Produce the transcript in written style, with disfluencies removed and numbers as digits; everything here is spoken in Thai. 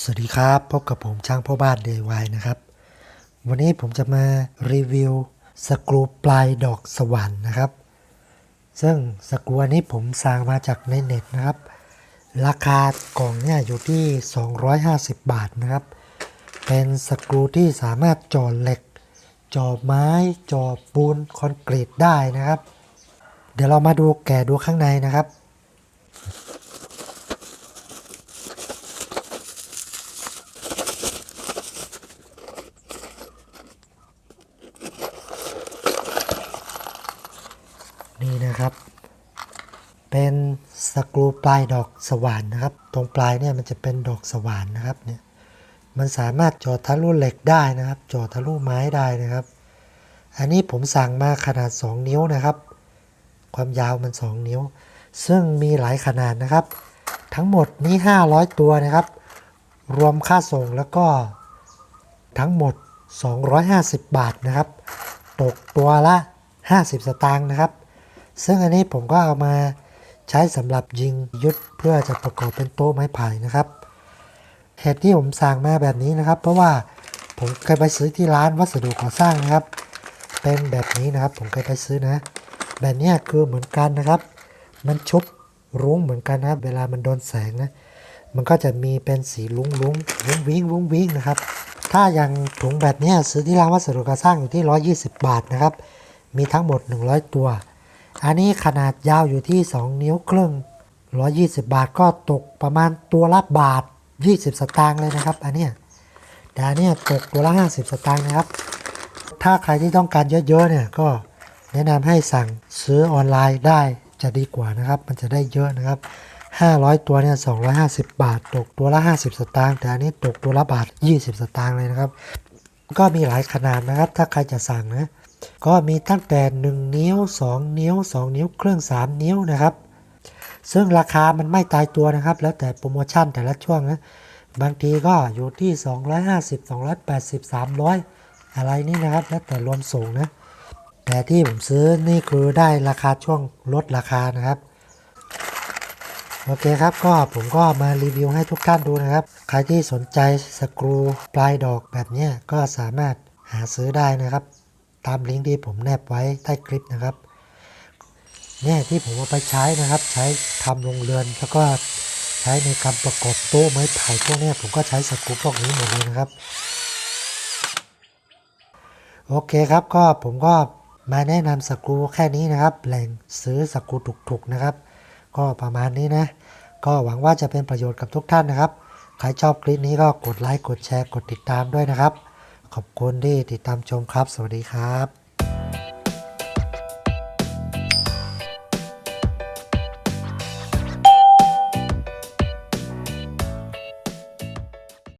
สวัสดีครับพบกับผมช่างพ่อบ้าน DIY นะครับวันนี้ผมจะมารีวิวสกรูปลายดอกสว่านนะครับซึ่งสกรูอันนี้ผมสั่งมาจากในเน็ตนะครับราคากล่องเนี่ยอยู่ที่250 บาทนะครับเป็นสกรูที่สามารถจ่อเหล็กจ่อไม้จ่อปูนคอนกรีตได้นะครับเดี๋ยวเรามาดูแกะดูข้างในนะครับนี่นะครับเป็นสกรูปลายดอกสว่านนะครับตรงปลายเนี่ยมันจะเป็นดอกสว่านนะครับเนี่ยมันสามารถเจาะทะลุเหล็กได้นะครับเจาะทะลุไม้ได้นะครับอันนี้ผมสั่งมาขนาด2นิ้วนะครับความยาวมัน2นิ้วซึ่งมีหลายขนาดนะครับทั้งหมดนี้500ตัวนะครับรวมค่าส่งแล้วก็ทั้งหมด250 บาทนะครับตกตัวละ50 สตางค์นะครับซึ่งอันนี้ผมก็เอามาใช้สำหรับยิงยุทธเพื่อจะประกอบเป็นโต๊ะไม้ไผ่นะครับเหตุที่ผมสั่งมาแบบนี้นะครับเพราะว่าผมเคยไปซื้อที่ร้านวัสดุก่อสร้างนะครับเป็นแบบนี้นะครับผมเคยไปซื้อนะแบบนี้คือเหมือนกันนะครับมันชุบรุ้งเหมือนกันนะเวลามันโดนแสงนะมันก็จะมีเป็นสีลุ้งลุ้งวุ้งวิ่งวุ้งวิ่งนะครับถ้าอย่างถุงแบบนี้ซื้อที่ร้านวัสดุก่อสร้างอยู่ที่120 บาทนะครับมีทั้งหมด100ตัวอันนี้ขนาดยาวอยู่ที่2นิ้วครึ่ง120 บาทก็ตกประมาณตัวละบาท20 สตางค์เลยนะครับอันเนี้ยแต่อันเนี้ยตกตัวละ50 สตางค์นะครับถ้าใครที่ต้องการเยอะๆเนี่ยก็แนะนำให้สั่งซื้อออนไลน์ได้จะดีกว่านะครับมันจะได้เยอะนะครับ500ตัวเนี่ย250 บาทตกตัวละ50 สตางค์แต่อันนี้ตกตัวละบาท20 สตางค์เลยนะครับก็มีหลายขนาดนะครับถ้าใครจะสั่งนะก็มีตั้งแต่1นิ้ว2นิ้ว2นิ้วครึ่ง3นิ้วนะครับซึ่งราคามันไม่ตายตัวนะครับแล้วแต่โปรโมชั่นแต่ละช่วงนะบางทีก็อยู่ที่250 280 300อะไรนี่นะครับแล้วแต่รวมส่งนะแต่ที่ผมซื้อนี่คือได้ราคาช่วงลดราคานะครับโอเคครับก็ผมก็มารีวิวให้ทุกท่านดูนะครับใครที่สนใจสกรูปลายดอกแบบนี้ก็สามารถหาซื้อได้นะครับตามลิงก์ที่ผมแนบไว้ใต้คลิปนะครับเนี่ยที่ผมเอาไปใช้นะครับใช้ทำโรงเรือนแล้วก็ใช้ในการประกอบโต๊ะไม้ไผ่พวกนี้ผมก็ใช้สกรูพวกนี้หมดเลยนะครับโอเคครับก็ผมก็มาแนะนำสกรูแค่นี้นะครับแหล่งซื้อสกรูถูกๆนะครับก็ประมาณนี้นะก็หวังว่าจะเป็นประโยชน์กับทุกท่านนะครับใครชอบคลิปนี้ก็กดไลค์กดแชร์กดติดตามด้วยนะครับขอบคุณที่ติดตามชมครับสวัสดีครับ